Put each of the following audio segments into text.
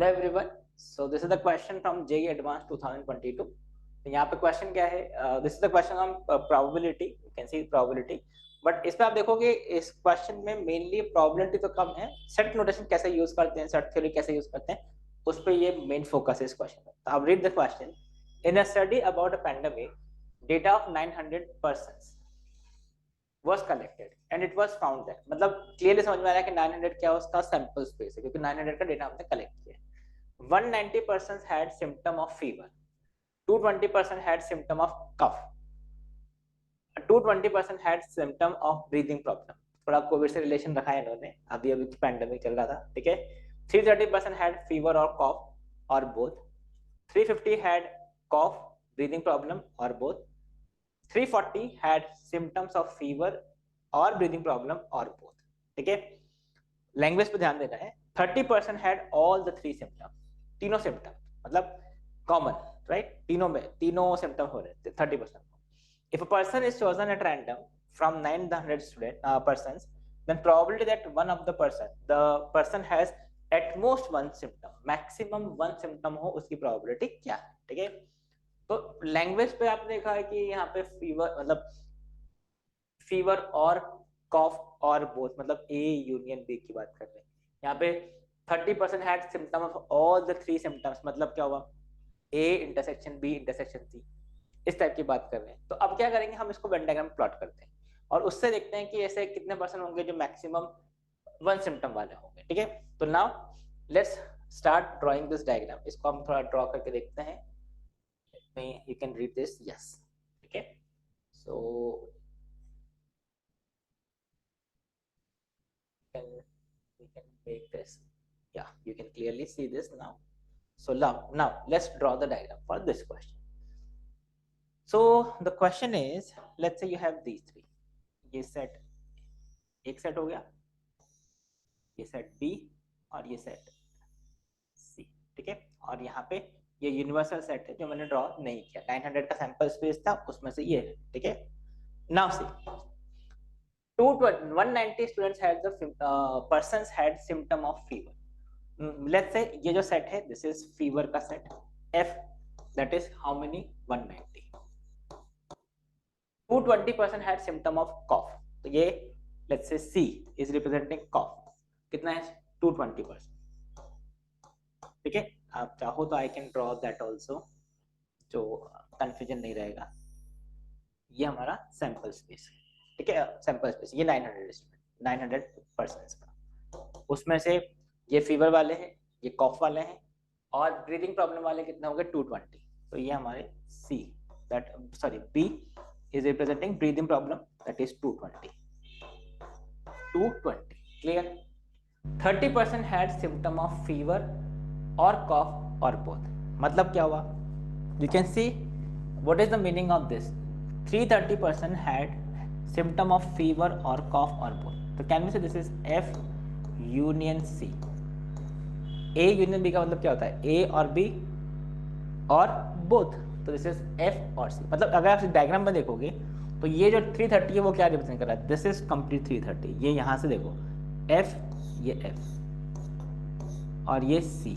Hello everyone. So this is the question from JEE Advanced 2022. तो यहाँ पे question क्या है? This is the question on probability. You can see probability. But इसमें आप देखोगे इस क्वेश्चन में मेनली प्रोबेबिलिटी तो कम है, सेट नोटेशन कैसे यूज करते हैं, सेट थ्योरी कैसे यूज करते हैं, उस पर ये मेन फोकस है इस क्वेश्चन में. तो आप read the question. In a study about a pandemic, data of 900 persons was collected and it was found that, मतलब क्लियरली समझ में आ रहा है कि 900 क्या उसका सैंपल स्पेस है, क्योंकि 900 का डेटा हमने कलेक्ट किया. 190% had symptom of fever, 220% had symptom of cough, 220% had symptom of breathing problem. थोड़ा कोविड से रिलेशन रखा है इन्होंने, अभी अभी पैंडेमिक चल रहा था, ठीक है. 330% had fever or cough or both, 350 had cough, breathing problem or both, 340 had symptoms of fever or breathing problem or both. ठीक है. लैंग्वेज पे ध्यान देना है. 30% had all the three symptoms, तीनों सिम्टम, मतलब कॉमन, राइट. तीनों सिम्टम हो रहे थे 30%. If a person is chosen at random from 900 persons, then probability that one of the person has at most one symptom, maximum one symptom हो, उसकी probability क्या है. ठीक है. तो लैंग्वेज पे आपने देखा है कि यहाँ पे फीवर मतलब फीवर और कॉफ और बोथ, मतलब ए यूनियन बी की बात कर रहे हैं. यहाँ पे 30% had symptom of all the three symptoms, मतलब क्या हुआ, A intersection B intersection C, इस टाइप की बात कर रहे हैं. तो अब क्या करेंगे, हम इसको वेन डायग्राम प्लॉट करते हैं और उससे देखते हैं कि ऐसे कितने परसेंट होंगे जो मैक्सिमम वन सिम्टम वाले होंगे. ठीक है. तो now let's start drawing this diagram. इसको हम थोड़ा ड्रॉ करके देखते हैं. You can read this. Yes. Okay. So we can make this. Yeah, you can clearly see this now. So now let's draw the diagram for this question. So the question is, let's say you have these three. ये set, एक set हो गया, ये set B और ये set C. ठीक है. और यहाँ पे ये यूनिवर्सल सेट है जो मैंने ड्रॉ नहीं किया. 900 का सैंपल स्पेस था, उसमें से ये है. ठीक है. Now see 190 students had the persons had symptom of fever. Let's say ये जो set है, this is fever का set F, that is how many, 190. 220% had symptom of cough. तो ये let's say C is representing cough. कितना है, 220%. ठीक है. आप चाहो तो I can draw that also, जो confusion नहीं रहेगा. ये हमारा सैंपल स्पेस है. ठीक है. सैंपल स्पेस ये 900% का, उसमें से ये फीवर वाले हैं, ये कॉफ वाले हैं, और ब्रीदिंग प्रॉब्लम वाले कितने होंगे, 220. तो ये हमारे C that sorry B is representing breathing problem, that is 220. Clear. 30% had symptom of fever और कॉफ और बोथ. मतलब क्या हुआ, you can see what is the meaning of this. 330% had symptom of fever or cough or both. तो can we say this is F union C. A union B का मतलब क्या होता है, A और B और both. तो this is F और C. मतलब अगर आप डायग्राम में देखोगे तो ये जो 330 है वो क्या रिप्रेजेंट कर रहा है, दिस इज कंप्लीट 330. ये यहाँ से देखो F, ये F और ये C,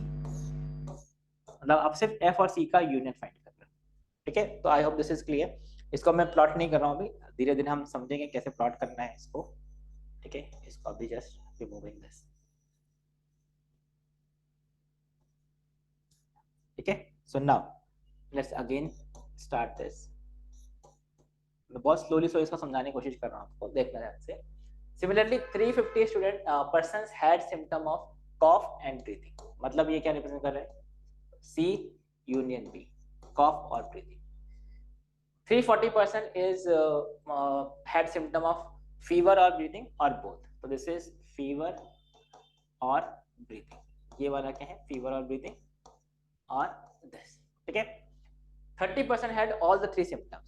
मतलब आप सिर्फ F और C का यूनियन फाइंड कर रहे हो. ठीक है. तो आई होप दिस इज क्लियर. इसको मैं प्लॉट नहीं कर रहा हूँ अभी, धीरे धीरे हम समझेंगे कैसे प्लॉट करना है इसको. ठीक है. इसको अभी जस्ट रिमूविंग दिस. ठीक है. So now let's again start this. मैं बहुत स्लोली इसको समझाने की कोशिश कर रहा हूँ आपको, देखना ध्यान से. Similarly 350 student persons had symptom of cough and breathing. मतलब ये क्या रिप्रेजेंट कर रहे हैं, सी यूनियन बी, कॉफ और breathing. 340% is had symptom of fever or breathing or both. So this is fever or breathing. ये वाला क्या है, fever or breathing और this. ठीक है. 30% had all the three symptoms.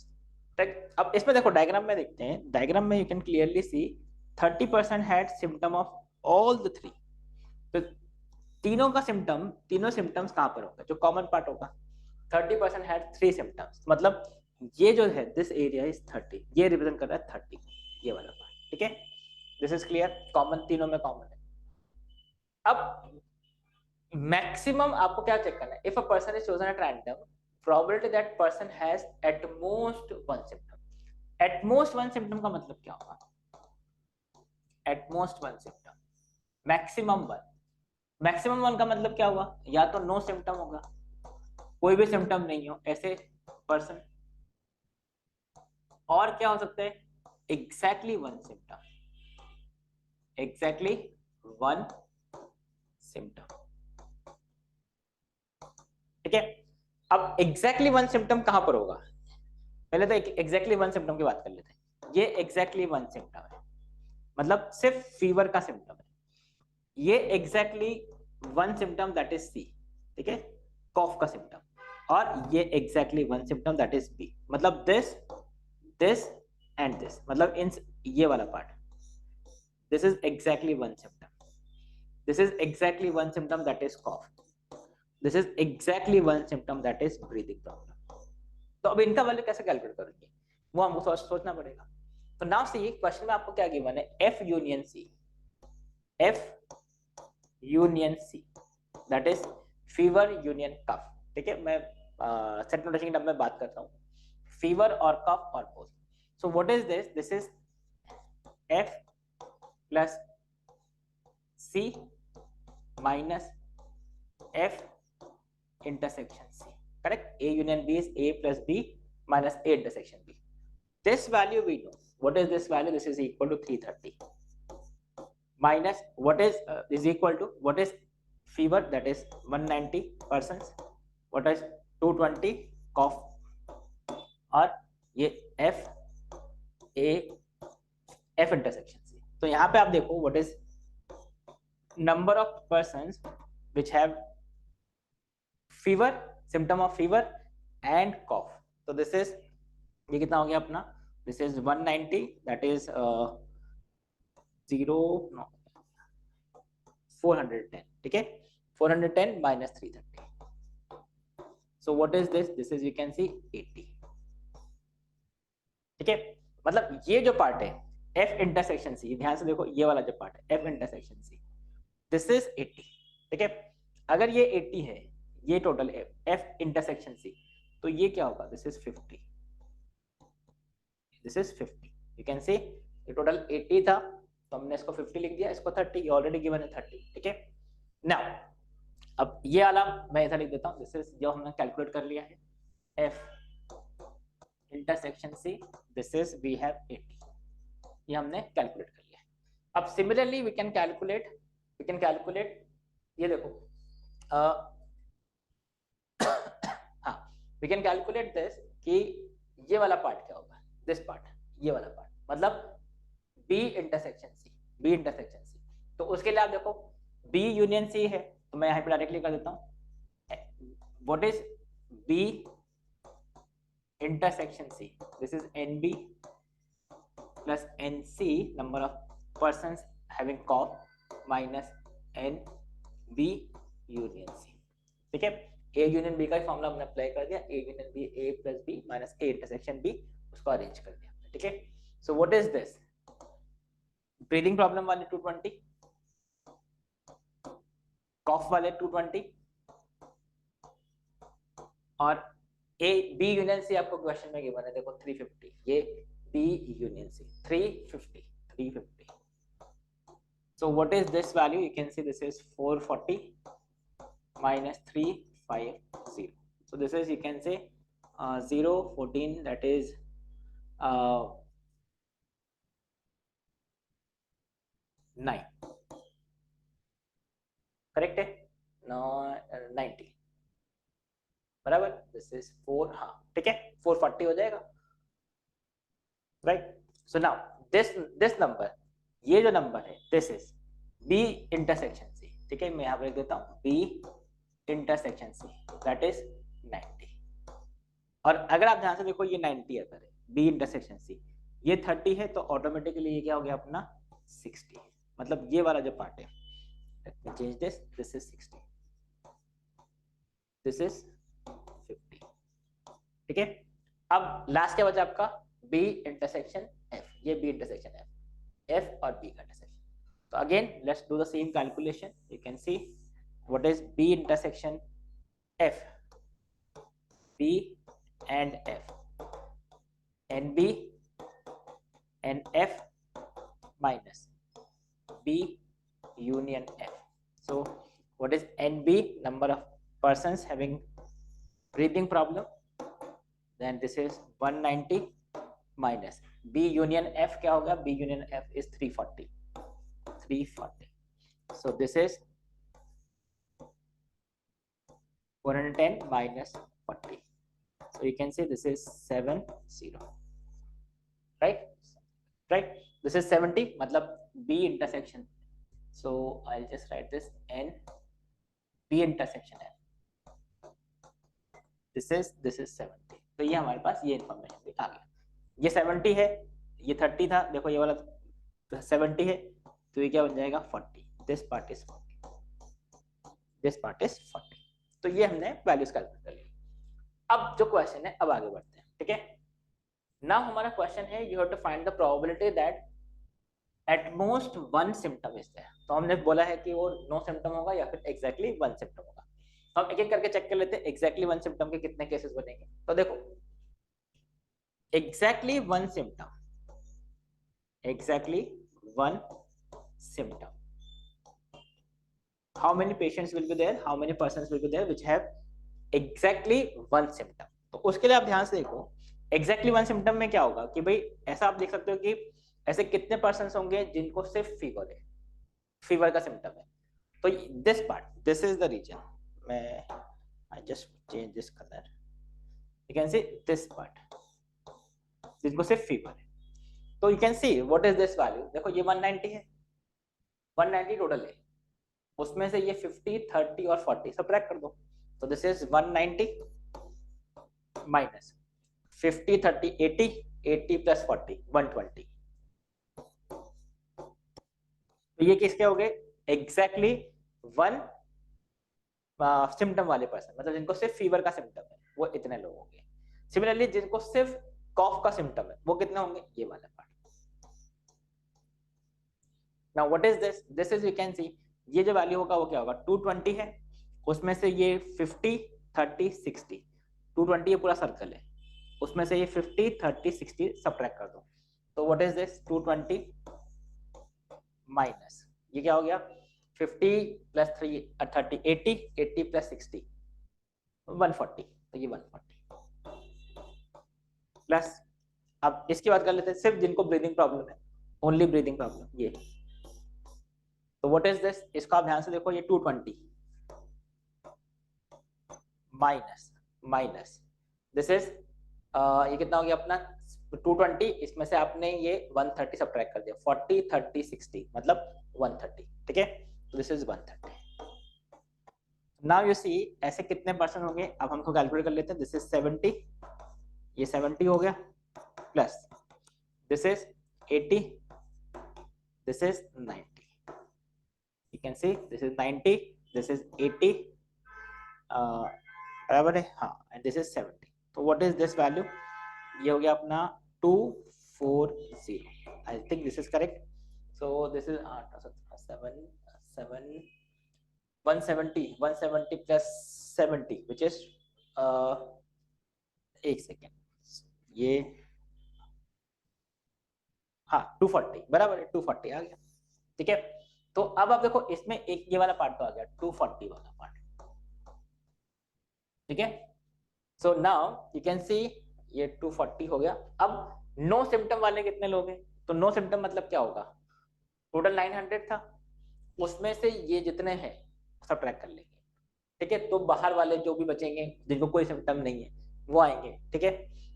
अब इसमें देखो डायग्राम में देखते हैं. डायग्राम में you can clearly see 30% had symptom of all the three. तो तीनों का सिम्टम, तीनों सिम्टम्स कहाँ पर होगा, जो कॉमन पार्ट होगा. 30% had three symptoms, मतलब ये जो है दिस एरिया इज 30, ये रिप्रेजेंट कर रहा है 30, ये वाला पार्ट. ठीक है. This is clear. कॉमन, तीनों में कॉमन है. अब मैक्सिमम आपको क्या चेक करना है, if a person is chosen at random, probability that person has eight most one symptom. Eight most one symptom का मतलब क्या होगा? Eight most one symptom, maximum one. Maximum one का मतलब क्या हुआ? या तो नो सिम्टम होगा, कोई भी सिम्टम नहीं हो ऐसे पर्सन, और क्या हो सकता है? Exactly one symptom, exactly one symptom. ठीक है, अब एग्जैक्टली वन सिम्टम कहां पर होगा? पहले तो एग्जैक्टली वन सिम्टम की बात कर लेते हैं। ये एग्जैक्टली वन सिम्टम है, मतलब सिर्फ फीवर का सिम्टम है। ये exactly one symptom that is सी, ठीक है, कॉफ का सिम्टम। और ये exactly one symptom that is B, मतलब दिस दिस एंड दिस, मतलब इन ये वाला part, this is exactly one symptom, this is exactly one symptom that is cough, this is exactly one symptom that is breathing problem. तो अब इनका value कैसे calculate करेंगे, वो हमको सोचना पड़ेगा। तो नाउ सी, क्वेश्चन में आपको क्या गिवन है? F union C, F union C that is fever union cough. ठीक है, मैं सेट नोटेशन की टर्म में बात करता हूँ, फीवर और कफ और both. So what is this? This is F plus C minus F intersection C. Correct? A union B is A plus B minus A intersection B. This value we know. What is this value? This is equal to 330 minus what is equal to what is fever, that is 190 persons, what is 220 cough, और ये F A F intersection C. तो यहाँ पे आप देखो what is number of persons which have fever, symptom of fever and cough. So this is, ये कितना हो गया अपना? This is 190, that is 410. ठीक है, 410 minus 330. So what is this? This is, you can see 80. ठीक है, मतलब ये जो पार्ट है F इंटरसेक्शन C, ध्यान से देखो ये वाला जो पार्ट है F intersection C, this is 80। ठीक है, अगर ये 80 है, ये टोटल F इंटरसेक्शन C, तो ये क्या होगा? This is 50, this is 50। You can सी ये टोटल 80 था, तो हमने इसको 50 लिख दिया, इसको 30, ये ऑलरेडी गिवन है 30। ठीक है, नाउ अब ये वाला मैं ऐसा लिख देता हूँ, दिस इज जो हमने कैलकुलेट कर लिया है F intersection C, this is we have 80, ये हमने कैलकुलेट कर लिया है। अब सिमिलरली वी कैन कैलकुलेट ये देखो हाँ, वी कैन कैलकुलेट दिस कि ये वाला पार्ट क्या होगा, दिस पार्ट, ये वाला पार्ट, मतलब B इंटरसेक्शन C। तो उसके लिए आप देखो B यूनियन C है, तो मैं यहाँ पे डायरेक्टली कर देता हूँ what is B intersection C, this is NB plus NC number of persons having cough minus NB union C। ठीक है, A यूनियन B का फॉर्मूला हमने अप्लाई कर दिया, A union B A plus B minus A intersection B, उसको arrange कर दिया। ठीक है, so what is this? Breathing problem वाले 220, कॉफ वाले 220, और A B यूनियन C आपको क्वेश्चन में गिवन है, देखो 350, ये B union C 350। So what is this value? You can see this is 440 minus 350. So this is, you can say 0 14, that is 9, correct है, 90 बराबर, दिस इज 4, हाँ ठीक है, 440 हो जाएगा, right. So now this number, ये जो नंबर है this is B intersection C। ठीक है, मैं यहाँ पर लिख देता हूँ B intersection C, that is 90। और अगर आप ध्यान से देखो ये 90 अगर है B इंटरसेक्शन C, ये 30 है, तो ऑटोमेटिकली ये क्या हो गया अपना 60, मतलब ये वाला जो पार्ट है, let me change this, this is 60, this is 50। ठीक है, अब लास्ट क्या बचा आपका? B इंटरसेक्शन F, ये B इंटरसेक्शन F और B का इंटरसेक्शन। तो again let's do the same calculation, you can see what is B intersection F, B and F, N B N F minus B union F. So what is NB? Number of persons having breathing problem. Then this is 190 minus B union F. क्या होगा? B union F is 340. 340. So this is 410 minus 40. So you can say this is 70. Right? Right? This is 70. मतलब B intersection. So I'll just write this N B intersection N. This is 70. तो ये हमारे पास ये information भी आ गया. ये 70 है, ये 30 था, देखो ये वाला 70 है, तो ये क्या बन जाएगा 40. This part is 40, this part is 40. तो ये हमने वैल्यूज कैलकुलेट कर ली. अब जो क्वेश्चन है, अब आगे बढ़ते हैं. ठीक है, नाउ हमारा क्वेश्चन है you have to find the probability that at most one symptom is there. तो हमने बोला है कि वो नो सिम्टम होगा या फिर एग्जैक्टली वन सिम्टम होगा. तो हम एक एक करके चेक कर लेते हैं एग्जैक्टली वन सिम्टम के कितने केसेस बनेंगे. तो देखो exactly one symptom, exactly one symptom, how many patients will be there, how many persons will be there which have exactly one symptom. तो उसके लिए आप ध्यान से देखो exactly one symptom में क्या होगा कि भाई ऐसा आप देख सकते हो कि ऐसे कितने persons होंगे जिनको सिर्फ फीवर है, फीवर का सिम्टम है. तो this part, this is the reason. मैं I just change this color. You can see this part जिनको सिर्फ फीवर है. तो you can see what is this value. देखो ये 190 है, 190 टोटल है, उसमें से ये 50, 30 और 40 सबट्रैक्ट कर दो. तो दिस इज 190 माइनस 50, 30, 80, 80 प्लस 40, 120. तो ये किसके हो गए एग्जैक्टली वन सिम्टम वाले पर्सन, मतलब जिनको सिर्फ फीवर का सिम्टम है वो इतने लोग होंगे. सिमिलरली जिनको सिर्फ कॉफ का सिम्टम है वो कितने होंगे, ये वाला part. Now what is this, this is you can सी ये जो वैल्यू होगा वो क्या होगा 220 है, उसमें से ये 50, 30, 60, 220 ये पूरा सर्कल है, उसमें से ये 50, 30, 60 सबट्रैक्ट कर दो. तो व्हाट इज दिस 220 माइनस ये क्या हो गया 50 प्लस 3 30, 80, 80 प्लस 60 140. तो ये 140 प्लस, अब इसकी बात कर लेते हैं सिर्फ जिनको ब्रीदिंग प्रॉब्लम है, ओनली ब्रीदिंग प्रॉब्लम ये. तो व्हाट इज दिस, इसका ध्यान से देखो ये 220 माइनस माइनस दिस इज ये कितना हो गया अपना 220, इसमें से आपने ये 130 सबट्रैक्ट कर दिया, 40, 30, 60 मतलब 130. ठीक है, तो this is 130. Now you see ऐसे कितने परसेंट होंगे, अब हमको कैलकुलेट कर लेते हैं. दिस इज 70, ये 70 हो गया plus this is 80, this is 90. You can see this is 90, this is 80, बराबर है हाँ, and this is 70. तो what is this value, ये हो गया अपना 240. I think this is correct. So this is 170 plus 70 which is एक सेकेंड, ये हाँ 240 बराबर है, 240 आ गया. ठीक है, तो अब आप देखो इसमें एक ये वाला पार्ट तो आ गया 240 वाला पार्ट. ठीक है, सो नाउ यू कैन सी ये 240 हो गया. अब नो सिम्टम वाले कितने लोग हैं, तो नो सिम्टम मतलब क्या होगा, टोटल 900 था, उसमें से ये जितने हैं सब ट्रैक कर लेंगे. ठीक है, तो बाहर वाले जो भी बचेंगे जिनको कोई सिम्टम नहीं है वो आएंगे. ठीक है,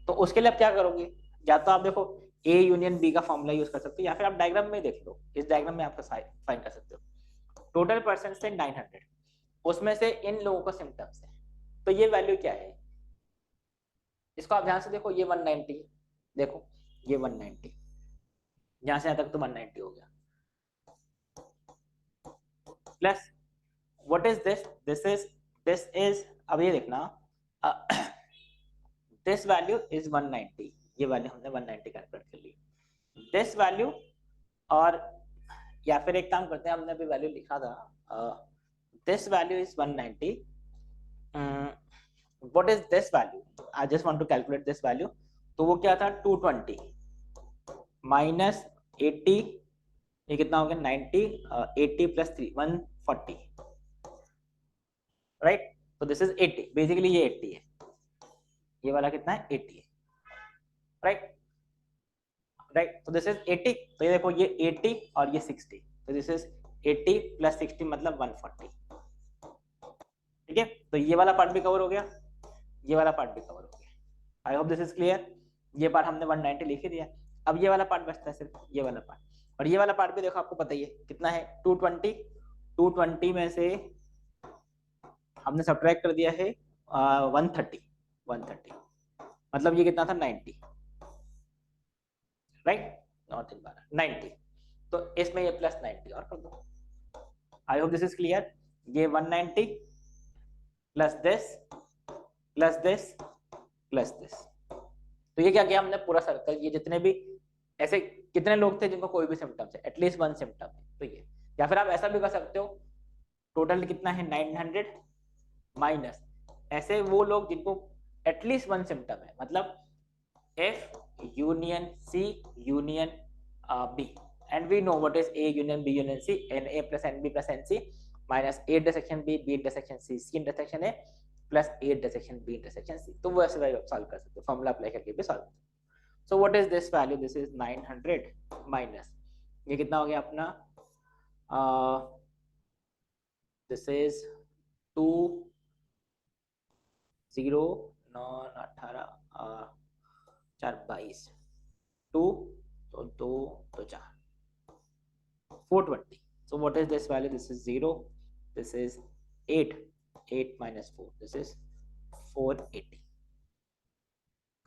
तो उसके लिए आप क्या करोगे, या तो आप देखो A यूनियन B का फॉर्मूला यूज कर सकते हो, या फिर आप डायग्राम में देख लो, इस डायग्राम में आप फाइंड कर सकते हो. टोटल पर्सन से 900, उसमें से इन लोगों का सिम्टम्स है, तो ये वैल्यू क्या है, इसको आप ध्यान से देखो. ये 190, देखो ये 190, यहां से यहां तक तो 190 हो गया, plus what is this, this is अब ये देखना दिस वैल्यू इज 190, ये वैल्यू हमने 190 कैलकुलेट कर ली. दिस वैल्यू, और या फिर एक काम करते हैं, हमने अभी वैल्यू लिखा था this value is 190. What is this value? I just want to calculate this value. तो वो क्या था 220 माइनस 80, ये कितना हो गया 90, 80 प्लस 3 140, राइट. तो दिस इज 80, बेसिकली ये 80 है, ये वाला कितना है 80 है, राइट. राइट, तो दिस इज 80. तो ये देखो ये 80 और ये 60, तो दिस इज 80 प्लस 60 मतलब 140. ठीक है, तो ये वाला पार्ट भी कवर हो गया, ये वाला पार्ट भी कवर हो गया. आई होप दिस इज क्लियर. ये पार्ट हमने 190 लिख ही दिया. अब ये वाला पार्ट बचता है सिर्फ ये वाला पार्ट, और ये वाला पार्ट भी देखो आपको पता ही है कितना है 220. 220 में से हमने सब्ट्रैक्ट कर दिया है 130. मतलब ये कितना था 90, राइट. नॉट इन 90, तो इसमें ये प्लस 90 और कर दो. आई होप दिस इज क्लियर. ये 190 plus this plus this plus this. तो ये क्या किया हमने पूरा सर्कल, ये जितने भी ऐसे कितने लोग थे जिनको कोई भी सिम्टम्स है, एटलीस्ट वन सिम्टम है, तो ये. या फिर आप ऐसा भी कर सकते हो, टोटल कितना है 900 माइनस ऐसे वो लोग जिनको एटलीस्ट वन सिम्टम है, मतलब F union C union B, and we know what is A union B union C, NA plus NB plus NC minus A intersection B, B intersection C, C intersection A plus A intersection B intersection C. तो वो ऐसे वैसे solve कर सकते हो, formula apply करके भी solve. So what is this value? This is 900 minus ये कितना हो गया अपना, दिस इज 2 0 9 18 4 22 2 तो 2 तो 4 420. So what is this value? This is 0. This is 8. 8 minus 4. This is 480.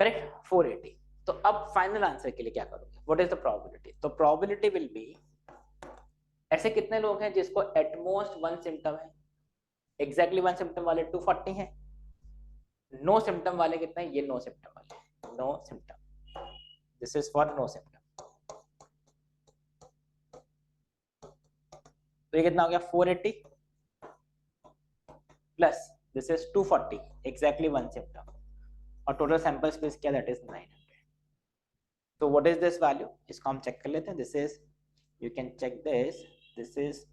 Correct? 480. तो अब फाइनल आंसर के लिए क्या करोगे? What is the probability? तो probability will be, ऐसे कितने लोग हैं जिसको एटमोस्ट वन सिम्टम है? एग्जैक्टली वन सिम्टम वाले 240 हैं. नो सिम्टम वाले कितने हैं? ये नो सिम्टम वाले, no symptom. This is for no symptom. तो ये कितना हो गया 480 plus this is 240, exactly one symptom, और टोटल सैंपल स्पेस क्या, दैट इज 900. तो व्हाट इज दिस वैल्यू? इसको हम चेक कर लेते हैं. This is, you can check this, this is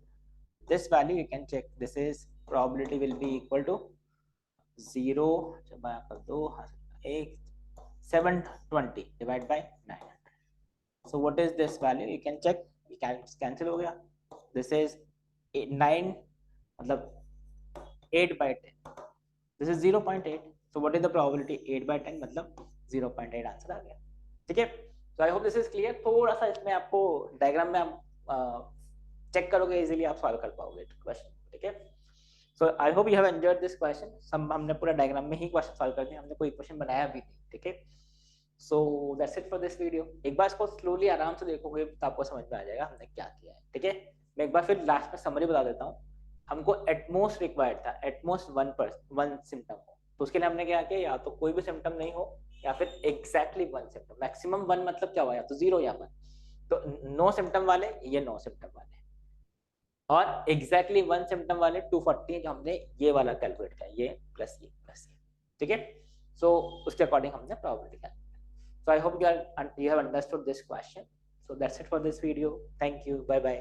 this value, you can check. This is probability will be equal to 0 जब कर दो 720 divide by 900. So what is this value? You can check, ये cancel हो गया. This is 9 मतलब 8 by 10. This is 0.8. So what is the probability? 8 by 10 मतलब 0.8 answer आ गया. ठीक है, so I hope this is clear. थोड़ा सा इसमें आपको डायग्राम में आप चेक करोगे, इजीली आप सॉल्व कर पाओगे क्वेश्चन. ठीक है, so I hope you have enjoyed this question. हमने पूरा डायग्राम में ही क्वेश्चन सॉल्व कर दिया, हमने कोई क्वेश्चन बनाया भी नहीं. ठीक है, so that's it for this video. एक बार इसको स्लोली आराम से देखोगे तो आपको समझ में आ जाएगा हमने क्या किया है. ठीक है, मैं एक बार फिर लास्ट में समरी बता देता हूँ. हमको एटमोस्ट रिक्वायर्ड था, एटमोस्ट वन सिम्टम हो. तो उसके लिए हमने क्या किया, या तो कोई भी सिम्टम नहीं हो या फिर exactly one symptom. Maximum one मतलब क्या हुआ, या तो 0 या 1. तो नो सिम्टम वाले, ये नो सिम्टम वाले, और एग्जैक्टली वन सिम्टम वाले 240 जो हमने ये वाला कैलकुलेट किया, ये प्लस ये प्लस ये. ठीक है, सो उसके अकॉर्डिंग हमने probability calculate. So I hope you have understood this question. So that's it for this video. Thank you. Bye bye.